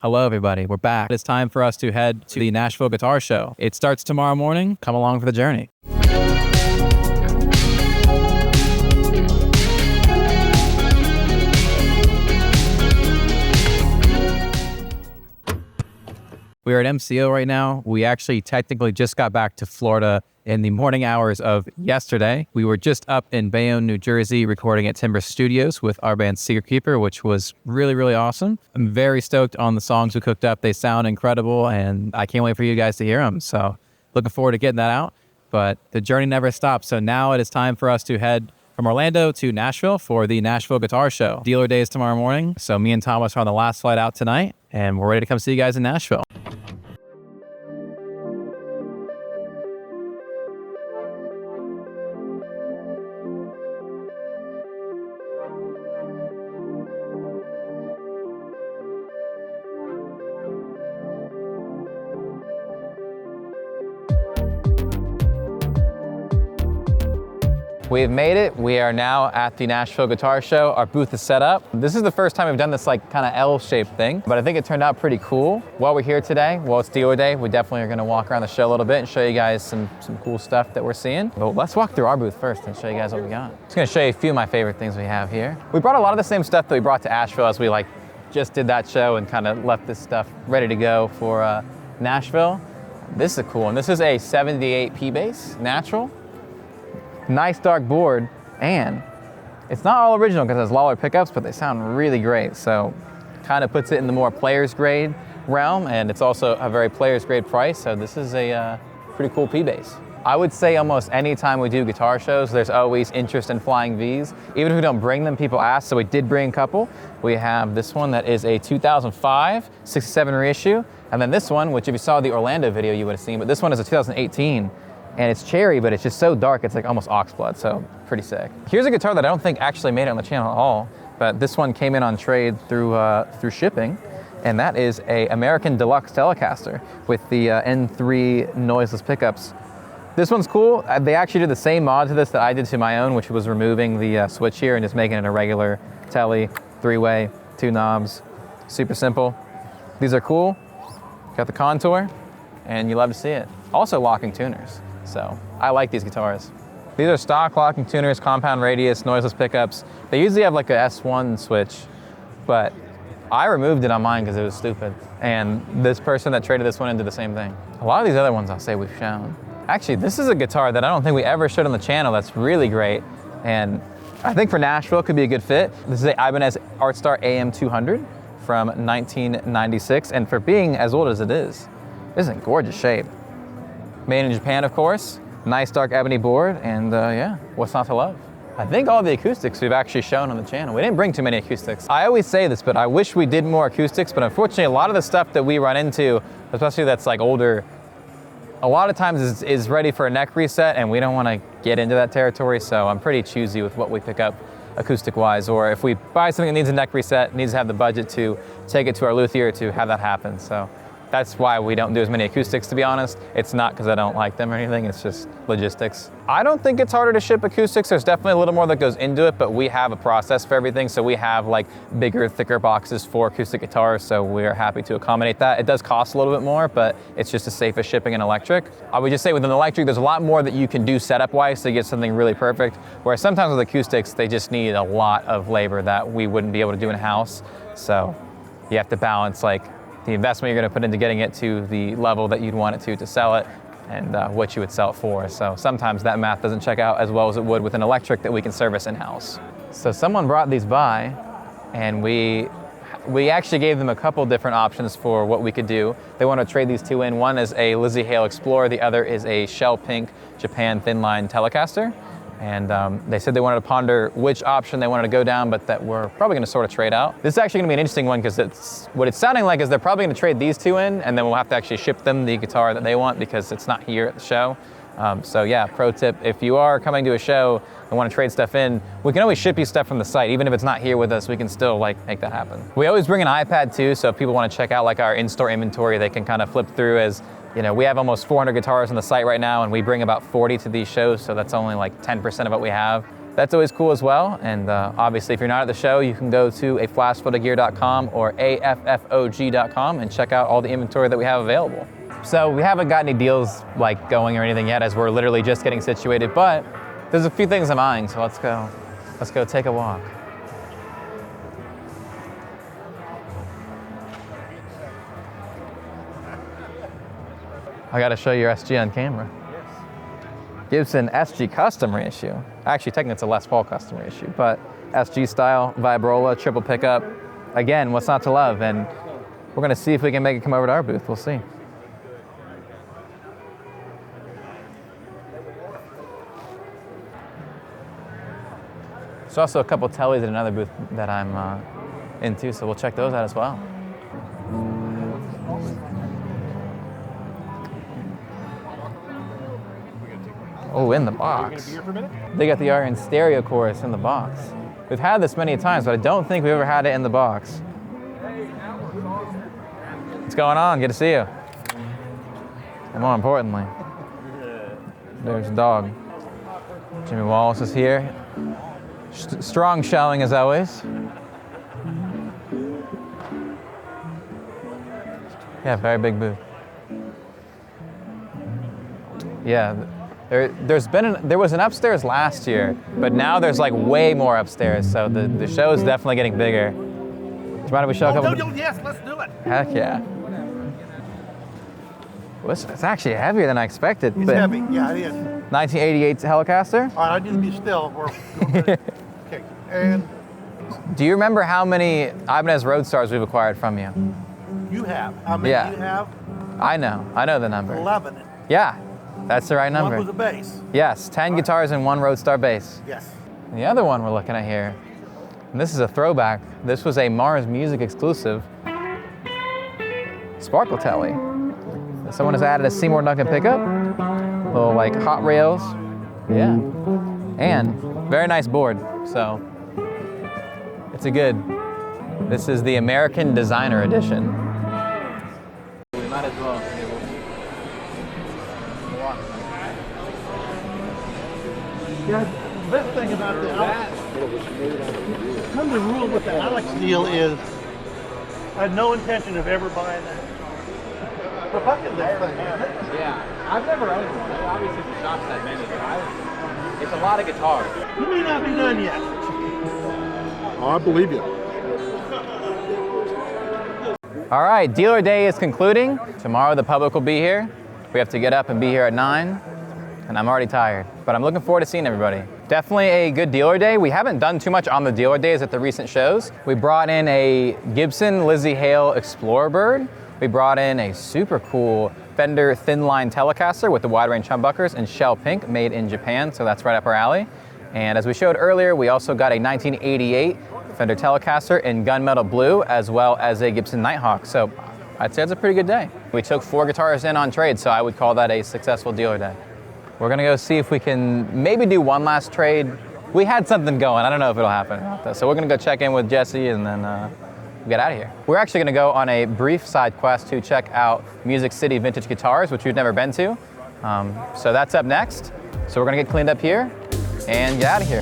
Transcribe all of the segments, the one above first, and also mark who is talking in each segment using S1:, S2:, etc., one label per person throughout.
S1: Hello, everybody. We're back. It's time for us to head to the Nashville Guitar Show. It starts tomorrow morning. Come along for the journey. We are at MCO right now. We actually technically just got back to Florida in the morning hours of yesterday. We were just up in Bayonne, New Jersey, recording at Timber Studios with our band Secret Keeper, which was really, really awesome. I'm very stoked on the songs we cooked up. They sound incredible, and I can't wait for you guys to hear them. So looking forward to getting that out. But the journey never stops. So now it is time for us to head from Orlando to Nashville for the Nashville Guitar Show. Dealer Day is tomorrow morning. So me and Thomas are on the last flight out tonight, and we're ready to come see you guys in Nashville. We've made it. We are now at the Nashville Guitar Show. Our booth is set up. This is the first time we've done this like kind of L-shaped thing, but I think it turned out pretty cool. While we're here today, well, it's dealer day. We definitely are gonna walk around the show a little bit and show you guys some cool stuff that we're seeing. But let's walk through our booth first and show you guys what we got. Just gonna show you a few of my favorite things we have here. We brought a lot of the same stuff that we brought to Asheville as we just did that show and kind of left this stuff ready to go for Nashville. This is a cool one. This is a 78 P bass, natural. Nice dark board, and it's not all original because it has Lawler pickups, but they sound really great. So kind of puts it in the more player's grade realm, and it's also a very player's grade price. So this is a pretty cool P bass. I would say almost any time we do guitar shows, there's always interest in flying Vs. Even if we don't bring them, people ask, so we did bring a couple. We have this one that is a 2005 67 reissue, and then this one, which if you saw the Orlando video, you would have seen, but this one is a 2018. And it's cherry, but it's just so dark, it's like almost oxblood, so pretty sick. Here's a guitar that I don't think actually made it on the channel at all, but this one came in on trade through shipping, and that is a American Deluxe Telecaster with the N3 noiseless pickups. This one's cool. They actually did the same mod to this that I did to my own, which was removing the switch here and just making it a regular Tele, 3-way, 2 knobs, super simple. These are cool. Got the contour, and you love to see it. Also locking tuners. So I like these guitars. These are stock locking tuners, compound radius, noiseless pickups. They usually have like a S1 switch, but I removed it on mine because it was stupid. And this person that traded this one in did the same thing. A lot of these other ones I'll say we've shown. Actually, this is a guitar that I don't think we ever showed on the channel that's really great. And I think for Nashville could be a good fit. This is a Ibanez Artstar AM200 from 1996. And for being as old as it is in gorgeous shape. Made in Japan, of course. Nice dark ebony board, and yeah, what's not to love? I think all the acoustics we've actually shown on the channel. We didn't bring too many acoustics. I always say this, but I wish we did more acoustics, but unfortunately a lot of the stuff that we run into, especially that's like older, a lot of times is ready for a neck reset, and we don't want to get into that territory, so I'm pretty choosy with what we pick up acoustic-wise, or if we buy something that needs a neck reset, needs to have the budget to take it to our luthier to have that happen, so. That's why we don't do as many acoustics, to be honest. It's not because I don't like them or anything, it's just logistics. I don't think it's harder to ship acoustics. There's definitely a little more that goes into it, but we have a process for everything. So we have like bigger, thicker boxes for acoustic guitars, so we're happy to accommodate that. It does cost a little bit more, but it's just as safe as shipping an electric. I would just say with an electric, there's a lot more that you can do setup-wise to get something really perfect, whereas sometimes with acoustics, they just need a lot of labor that we wouldn't be able to do in-house. So you have to balance like the investment you're going to put into getting it to the level that you'd want it to sell it, and what you would sell it for. So sometimes that math doesn't check out as well as it would with an electric that we can service in-house. So someone brought these by, and we actually gave them a couple different options for what we could do. They want to trade these two in. One is a Lizzie Hale Explorer, the other is a shell pink Japan thin line Telecaster. And they said they wanted to ponder which option they wanted to go down, but that we're probably going to sort of trade out. This is actually going to be an interesting one because what it's sounding like is they're probably going to trade these two in, and then we'll have to actually ship them the guitar that they want because it's not here at the show. So yeah, pro tip, if you are coming to a show and want to trade stuff in, we can always ship you stuff from the site. Even if it's not here with us, we can still make that happen. We always bring an iPad too, so if people want to check out our in-store inventory, they can kind of flip through as, we have almost 400 guitars on the site right now, and we bring about 40 to these shows, so that's only 10% of what we have. that's always cool as well. And obviously, if you're not at the show, you can go to aflashphotogear.com or affog.com and check out all the inventory that we have available. So we haven't got any deals like going or anything yet, as we're literally just getting situated, but there's a few things I'm eyeing, so let's go take a walk. I gotta show your SG on camera. Gibson SG custom reissue. Actually, technically it's a Les Paul custom reissue, but SG style, vibrola, triple pickup. Again, what's not to love? And we're gonna see if we can make it come over to our booth. We'll see. There's also a couple Tellies in another booth that I'm into, so we'll check those out as well. Oh, in the box. They got the Iron stereo chorus in the box. We've had this many times, but I don't think we've ever had it in the box. What's going on? Good to see you. And more importantly, there's a dog. Jimmy Wallace is here. Strong showing as always. Yeah, very big booth. Yeah, there was an upstairs last year, but now there's like way more upstairs. So the show is definitely getting bigger. Do you mind if we show a couple?
S2: Yes, let's do it.
S1: Heck yeah. Well, it's actually heavier than I expected.
S2: It's heavy. Yeah, it is.
S1: 1988 Telecaster.
S2: All right, I need to be still. Okay, and
S1: do you remember how many Ibanez Roadstars we've acquired from you?
S2: You have. How many do you have?
S1: I know the number.
S2: 11.
S1: Yeah, that's the right number.
S2: One was a bass.
S1: Yes, 10 guitars and 1 Roadstar bass.
S2: Yes.
S1: And the other one we're looking at here, and this is a throwback. This was a Mars Music exclusive Sparkle Telly. Someone has added a Seymour Duncan pickup, little like hot rails, yeah, and very nice board. So it's a good. This is the American Designer Edition. We might as well.
S2: Yeah, the best thing about the come to rule with the Alex deal is I had no intention of ever buying that. The bucket there.
S1: Yeah, I've never owned one. Obviously, the shop's that many, but it's a lot of guitars.
S2: You may not be done yet.
S3: I believe you.
S1: All right, dealer day is concluding. Tomorrow the public will be here. We have to get up and be here at 9, and I'm already tired, but I'm looking forward to seeing everybody. Definitely a good dealer day. We haven't done too much on the dealer days at the recent shows. We brought in a Gibson Lizzie Hale Explorer Bird. We brought in a super cool Fender thin line Telecaster with the wide range humbuckers in shell pink, made in Japan, so that's right up our alley. And as we showed earlier, we also got a 1988 Fender Telecaster in gunmetal blue, as well as a Gibson Nighthawk. So I'd say it's a pretty good day. We took 4 guitars in on trade, so I would call that a successful dealer day. We're gonna go see if we can maybe do one last trade. We had something going, I don't know if it'll happen. So we're gonna go check in with Jesse and then get out of here. We're actually gonna go on a brief side quest to check out Music City Vintage Guitars, which we've never been to. So that's up next. So we're gonna get cleaned up here and get out of here.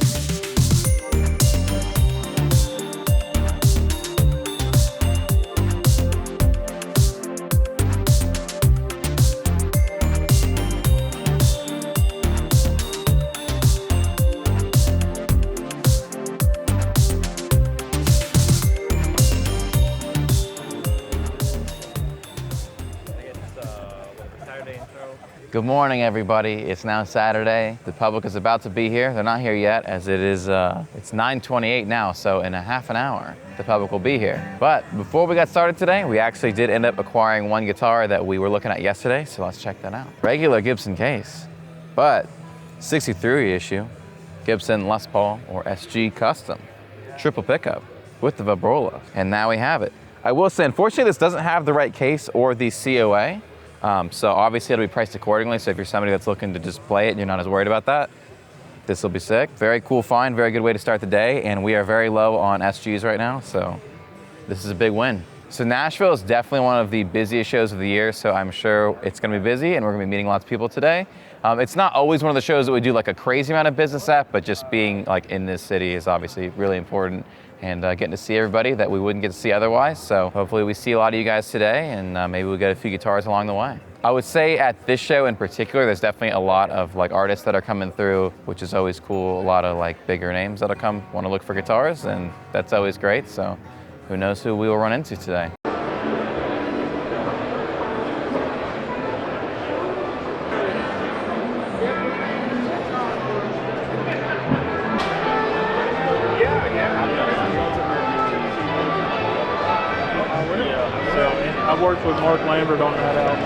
S1: Good morning, everybody. It's now Saturday. The public is about to be here. They're not here yet, as it is, it's 9:28 now, so in a half an hour, the public will be here. But before we got started today, we actually did end up acquiring one guitar that we were looking at yesterday, so let's check that out. Regular Gibson case, but 63 issue, Gibson Les Paul or SG Custom, triple pickup with the vibrola, and now we have it. I will say, unfortunately, this doesn't have the right case or the COA. So obviously it'll be priced accordingly. So if you're somebody that's looking to just play it and you're not as worried about that, this will be sick. Very cool find, very good way to start the day. And we are very low on SGs right now. So this is a big win. So Nashville is definitely one of the busiest shows of the year, so I'm sure it's going to be busy and we're going to be meeting lots of people today. It's not always one of the shows that we do like a crazy amount of business at, but just being like in this city is obviously really important, and getting to see everybody that we wouldn't get to see otherwise. So hopefully we see a lot of you guys today, and maybe we'll get a few guitars along the way. I would say at this show in particular, there's definitely a lot of like artists that are coming through, which is always cool. A lot of like bigger names that'll come want to look for guitars, and that's always great. So who knows who we will run into today.
S2: I've worked with Mark Lambert on that album.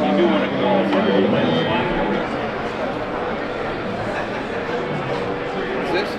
S2: You do want to go What's this?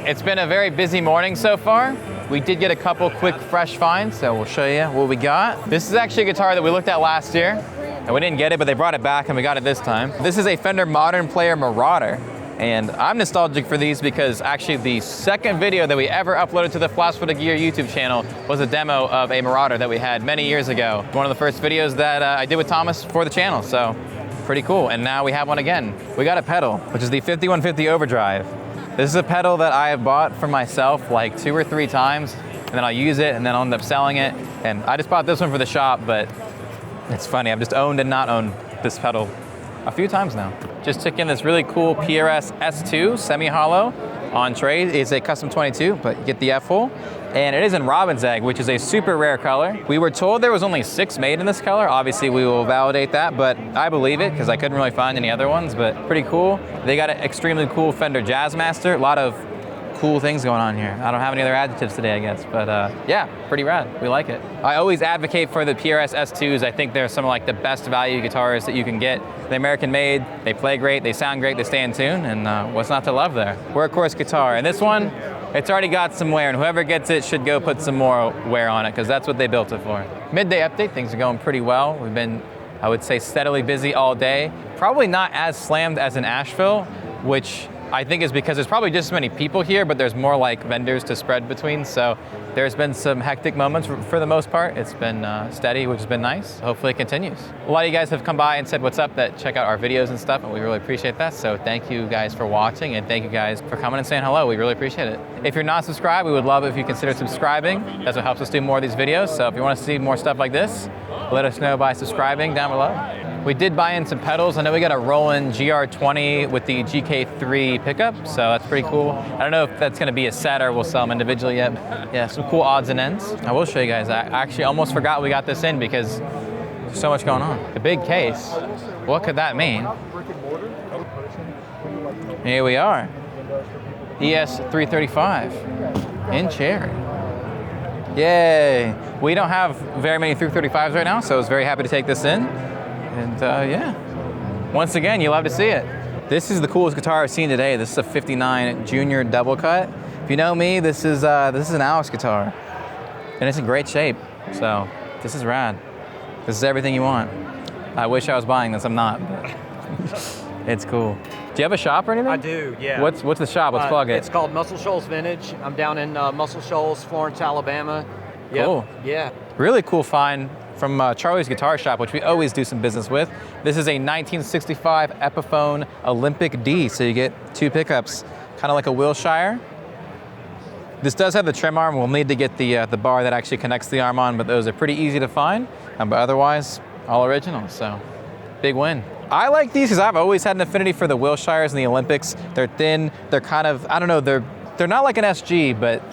S1: It's been a very busy morning so far. We did get a couple quick fresh finds, so we'll show you what we got. This is actually a guitar that we looked at last year, and we didn't get it, but they brought it back and we got it this time. This is a Fender Modern Player Marauder. And I'm nostalgic for these because actually the second video that we ever uploaded to the Flash for the Gear YouTube channel was a demo of a Marauder that we had many years ago. One of the first videos that I did with Thomas for the channel, so pretty cool. And now we have one again. We got a pedal, which is the 5150 Overdrive. This is a pedal that I have bought for myself like 2 or 3 times, and then I'll use it and then I'll end up selling it. And I just bought this one for the shop, but it's funny, I've just owned and not owned this pedal a few times now. Just took in this really cool PRS S2 semi-hollow on trade. It's a custom 22, but you get the F-hole. And it is in Robin's Egg, which is a super rare color. We were told there was only 6 made in this color. Obviously, we will validate that, but I believe it because I couldn't really find any other ones, but pretty cool. They got an extremely cool Fender Jazzmaster. A lot of cool things going on here. I don't have any other adjectives today, I guess, but yeah, pretty rad. We like it. I always advocate for the PRS S2s. I think they're some of like the best value guitars that you can get. They're American made, they play great, they sound great, they stay in tune, and what's not to love there? Workhorse guitar. And this one, it's already got some wear, and whoever gets it should go put some more wear on it, because that's what they built it for. Midday update, things are going pretty well. We've been, I would say, steadily busy all day. Probably not as slammed as in Asheville, which I think is because there's probably just as many people here, but there's more like vendors to spread between. So there's been some hectic moments for the most part. It's been steady, which has been nice. Hopefully it continues. A lot of you guys have come by and said what's up, that check out our videos and stuff, and we really appreciate that. So thank you guys for watching, and thank you guys for coming and saying hello. We really appreciate it. If you're not subscribed, we would love it if you consider subscribing. That's what helps us do more of these videos. So if you want to see more stuff like this, let us know by subscribing down below. We did buy in some pedals. I know we got a Roland GR20 with the GK3 pickup, so that's pretty cool. I don't know if that's gonna be a set or we'll sell them individually yet. Yeah, some cool odds and ends. I will show you guys. I actually almost forgot we got this in because there's so much going on. The big case, what could that mean? Here we are. ES335 in cherry. Yay. We don't have very many 335s right now, so I was very happy to take this in. And yeah, once again, you love to see it. This is the coolest guitar I've seen today. This is a 59 Junior double cut. If you know me, this is an Alex guitar, and it's in great shape. So this is rad. This is everything you want. I wish I was buying this. I'm not, but it's cool. Do you have a shop or anything?
S4: I do, yeah.
S1: What's the shop? Let's plug it.
S4: It's called Muscle Shoals Vintage. I'm down in Muscle Shoals, Florence, Alabama. Yep.
S1: Cool.
S4: Yeah. Really
S1: cool find from Charlie's Guitar Shop, which we always do some business with. This is a 1965 Epiphone Olympic D, so you get 2 pickups, kind of like a Wilshire. This does have the trim arm. We'll need to get the bar that actually connects the arm on, but those are pretty easy to find. But otherwise, all original, so big win. I like these because I've always had an affinity for the Wilshires and the Olympics. They're thin, they're kind of, I don't know, they're not like an SG, but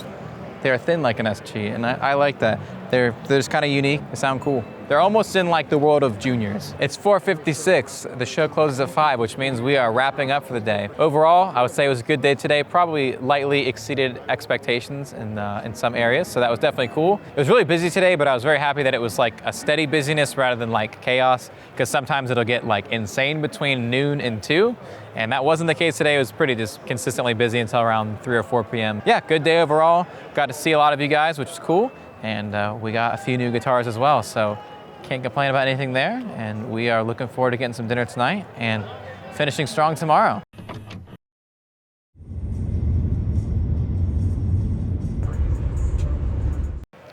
S1: they're thin like an SG, and I like that. They're just kind of unique. They sound cool. They're almost in like the world of juniors. It's 4:56. The show closes at 5, which means we are wrapping up for the day. Overall, I would say it was a good day today. Probably lightly exceeded expectations in some areas, so that was definitely cool. It was really busy today, but I was very happy that it was like a steady busyness rather than like chaos, because sometimes it'll get like insane between noon and 2. And that wasn't the case today. It was pretty just consistently busy until around 3 or 4 p.m. Yeah, good day overall. Got to see a lot of you guys, which was cool. And we got a few new guitars as well, so can't complain about anything there. And we are looking forward to getting some dinner tonight and finishing strong tomorrow.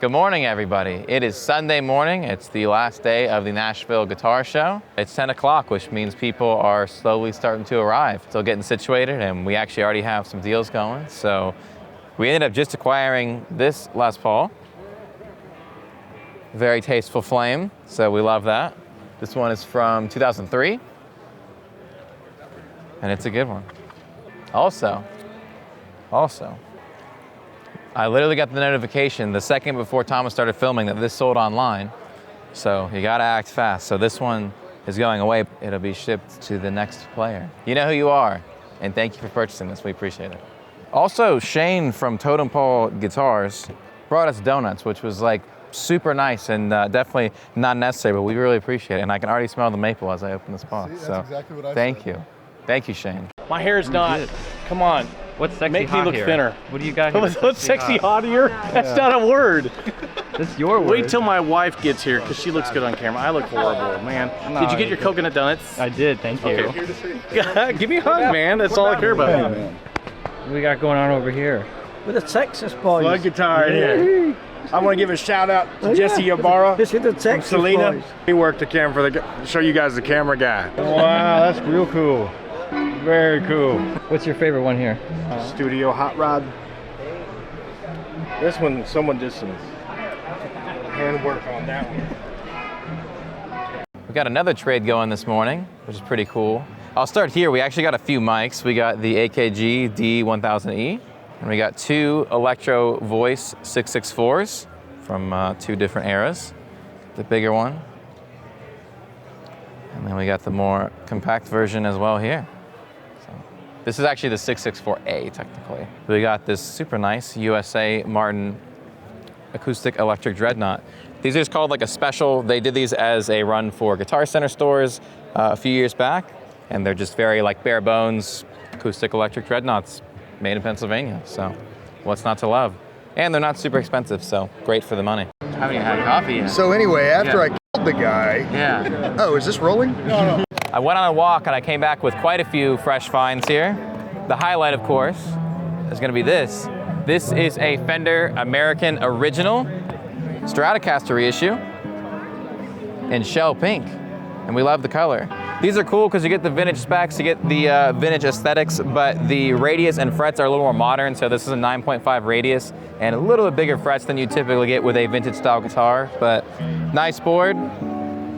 S1: Good morning, everybody. It is Sunday morning. It's the last day of the Nashville Guitar Show. It's 10 o'clock, which means people are slowly starting to arrive. Still getting situated, and we actually already have some deals going. So we ended up just acquiring this Les Paul. Very tasteful flame, so we love that. This one is from 2003, and it's a good one. Also, I literally got the notification the second before Thomas started filming that this sold online. So you gotta act fast. So this one is going away. It'll be shipped to the next player. You know who you are, and thank you for purchasing this. We appreciate it. Also, Shane from Totem Pole Guitars brought us donuts, which was like super nice and definitely not necessary, but we really appreciate it. And I can already smell the maple as I open this box.
S3: See, that's
S1: so
S3: exactly what I
S1: thank
S3: said.
S1: you. Thank you, Shane.
S2: My hair's not. Come on.
S5: What's sexy
S2: Make
S5: hot
S2: me look
S5: here?
S2: thinner.
S5: What do you got here?
S2: What's sexy hot here? That's not a word.
S5: That's your word.
S2: Wait till my wife gets here because she looks good on camera. I look horrible, man.
S5: No,
S2: Did you get your coconut donuts?
S5: I did, thank you.
S2: Okay. Give me a hug, man. That's all I care about.
S5: What do we got going on over here?
S6: With the Texas boys.
S7: Slug guitar in here. I want to give a shout out to Jesse Ybarra.
S6: This is the
S7: from
S6: Texas
S7: Selena.
S6: boys.
S7: He worked the camera for the show you guys the camera guy.
S5: Wow, that's real cool. Very cool. What's your favorite one here?
S7: Studio hot rod. This one, someone did some handwork on that one.
S1: We got another trade going this morning, which is pretty cool. I'll start here. We actually got a few mics. We got the AKG D1000E, and we got two Electro Voice 664s from two different eras. The bigger one. And then we got the more compact version as well here. So this is actually the 664A technically. We got this super nice USA Martin acoustic electric dreadnought. These are just called like a special. They did these as a run for Guitar Center stores a few years back, and they're just very like bare bones acoustic electric dreadnoughts made in Pennsylvania. So what's not to love? And they're not super expensive, so great for the money. I haven't even had coffee yet.
S3: So anyway, after
S1: Yeah.
S3: I killed the guy,
S1: Yeah.
S3: oh, is this rolling?
S1: I went on a walk and I came back with quite a few fresh finds here. The highlight, of course, is gonna be this. This is a Fender American Original Stratocaster reissue in shell pink, and we love the color. These are cool because you get the vintage specs, you get the vintage aesthetics, but the radius and frets are a little more modern, so this is a 9.5 radius and a little bit bigger frets than you typically get with a vintage style guitar, but nice board,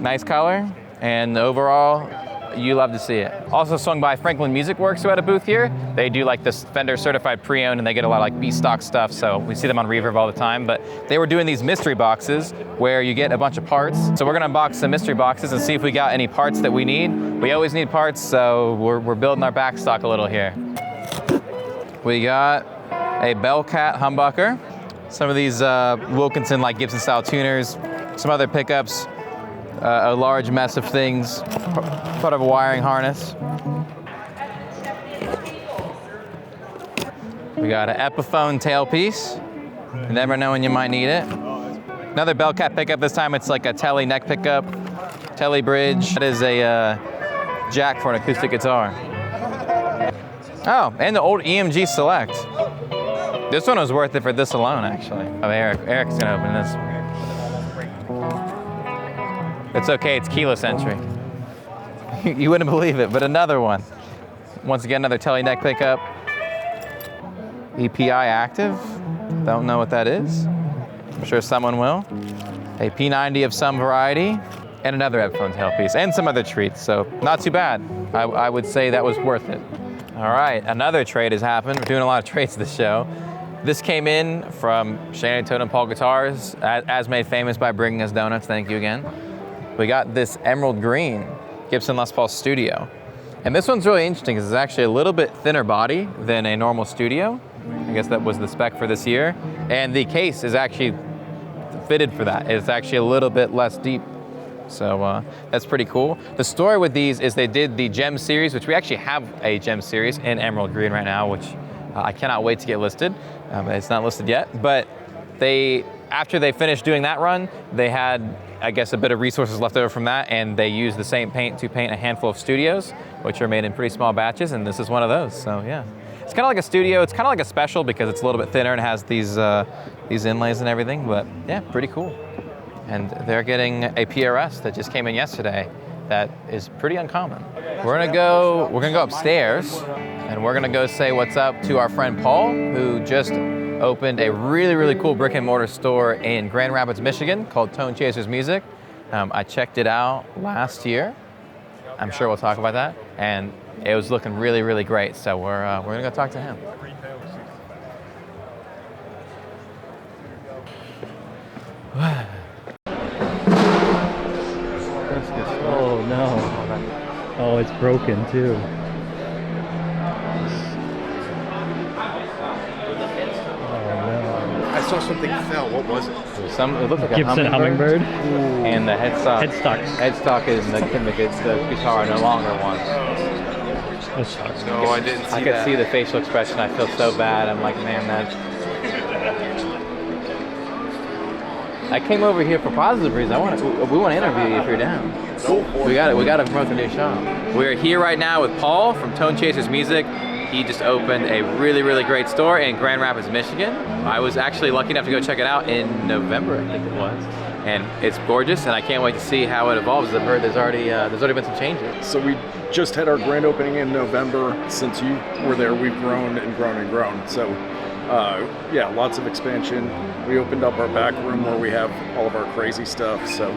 S1: nice color, and overall, you love to see it. Also swung by Franklin Music Works, who had a booth here. They do like this Fender certified pre-owned, and they get a lot of like B-stock stuff, so we see them on Reverb all the time, but they were doing these mystery boxes where you get a bunch of parts. So we're gonna unbox some mystery boxes and see if we got any parts that we need. We always need parts, so we're building our back stock a little here. We got a Bellcat humbucker, some of these Wilkinson like Gibson style tuners, some other pickups, a large mess of things, part of a wiring harness. We got an Epiphone tailpiece. You never know when you might need it. Another Bellcat pickup. This time it's like a Tele neck pickup, Tele bridge. That is a jack for an acoustic guitar. Oh, and the old EMG Select. This one was worth it for this alone, actually. Oh, Eric's gonna open this one. It's okay, it's keyless entry. You wouldn't believe it, but another one. Once again, another Tele neck pickup. EPI active, don't know what that is. I'm sure someone will. A P90 of some variety, and another Epiphone tailpiece, and some other treats, so not too bad. I would say that was worth it. All right, another trade has happened. We're doing a lot of trades this show. This came in from Shane at Totem Pole Guitars, as made famous by bringing us donuts, thank you again. We got this emerald green Gibson Les Pauls Studio. And this one's really interesting because it's actually a little bit thinner body than a normal Studio. I guess that was the spec for this year. And the case is actually fitted for that. It's actually a little bit less deep. So that's pretty cool. The story with these is they did the Gem series, which we actually have a Gem series in emerald green right now, which I cannot wait to get listed. It's not listed yet, but after they finished doing that run, they had I guess, a bit of resources left over from that, and they use the same paint to paint a handful of studios, which are made in pretty small batches, and this is one of those, so yeah. It's kind of like a studio, it's kind of like a special because it's a little bit thinner and has these inlays and everything, but yeah, pretty cool. And they're getting a PRS that just came in yesterday that is pretty uncommon. We're gonna go upstairs, and we're gonna go say what's up to our friend Paul, who just opened a really, really cool brick and mortar store in Grand Rapids, Michigan called Tone Chasers Music. I checked it out last year. I'm sure we'll talk about that. And it was looking really, really great. So we're gonna go talk to him.
S5: Oh no. Oh, it's broken too.
S3: I saw something fell. What was it?
S1: It looked like
S5: Gibson
S1: a
S5: hummingbird.
S1: And the headstock is the guitar no longer one.
S5: That sucks.
S3: No, I didn't see
S1: I could see the facial expression. I feel so bad. I'm like, man, I came over here for positive reasons. We want to interview you if you're down. We got to promote the new shop. We're here right now with Paul from Tone Chasers Music. He just opened a really, really great store in Grand Rapids, Michigan. I was actually lucky enough to go check it out in November, I think it was. And it's gorgeous, and I can't wait to see how it evolves. I've heard there's already been some changes.
S6: So we just had our grand opening in November. Since you were there, we've grown and grown and grown. So yeah, lots of expansion. We opened up our back room where we have all of our crazy stuff, so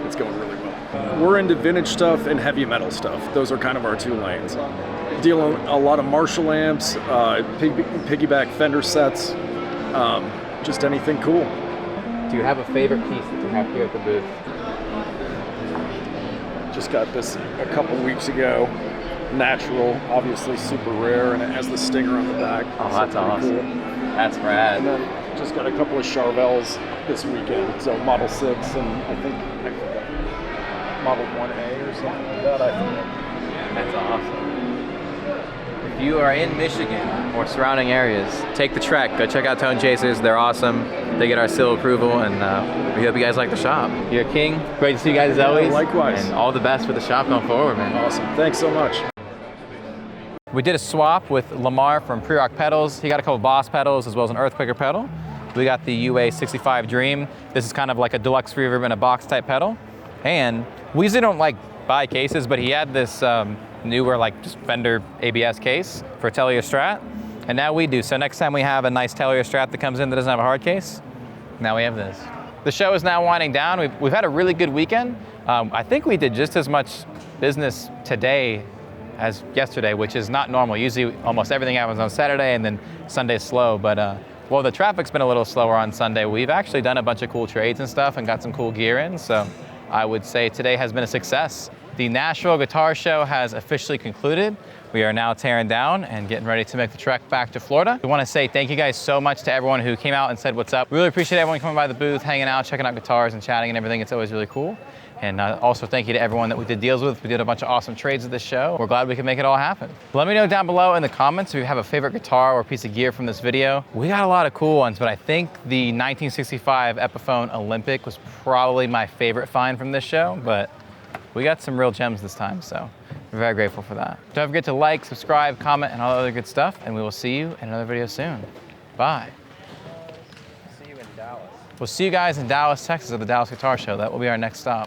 S6: it's going really well. We're into vintage stuff and heavy metal stuff. Those are kind of our two lanes. Dealing a lot of Marshall amps, piggyback Fender sets, just anything cool.
S1: Do you have a favorite piece that you have here at the booth?
S6: Just got this a couple weeks ago. Natural, obviously super rare, and it has the stinger on the back.
S1: Oh, that's awesome.
S6: Cool.
S1: That's rad.
S6: And then just got a couple of Charvels this weekend. So Model 6 and I think Model 1A or something like that, I think.
S1: That's awesome. If you are in Michigan or surrounding areas, take the trek. Go check out Tone Chasers. They're awesome. They get our seal approval, and we hope you guys like the shop. You're a king. Great to see you guys as always.
S6: Likewise.
S1: And all the best for the shop going forward, man.
S6: Awesome. Thanks so much.
S1: We did a swap with Lamar from Pre-Rock Pedals. He got a couple Boss pedals as well as an Earthquaker pedal. We got the UA65 Dream. This is kind of like a deluxe reverb in a box type pedal. And we usually don't like buy cases, but he had this newer like just Fender ABS case for a Telia Strat, and now we do. So next time we have a nice Telia Strat that comes in that doesn't have a hard case, now we have this. The show is now winding down. We've had a really good weekend. I think we did just as much business today as yesterday, which is not normal. Usually almost everything happens on Saturday and then Sunday's slow, but well, the traffic's been a little slower on Sunday. We've actually done a bunch of cool trades and stuff and got some cool gear in, so I would say today has been a success. The Nashville Guitar Show has officially concluded. We are now tearing down and getting ready to make the trek back to Florida. We want to say thank you guys so much to everyone who came out and said what's up. We really appreciate everyone coming by the booth, hanging out, checking out guitars and chatting and everything. It's always really cool. And also thank you to everyone that we did deals with. We did a bunch of awesome trades at this show. We're glad we could make it all happen. Let me know down below in the comments if you have a favorite guitar or piece of gear from this video. We got a lot of cool ones, but I think the 1965 Epiphone Olympic was probably my favorite find from this show, but we got some real gems this time, so we're very grateful for that. Don't forget to like, subscribe, comment, and all the other good stuff, and we will see you in another video soon. Bye.
S4: See you in Dallas.
S1: We'll see you guys in Dallas, Texas at the Dallas Guitar Show. That will be our next stop.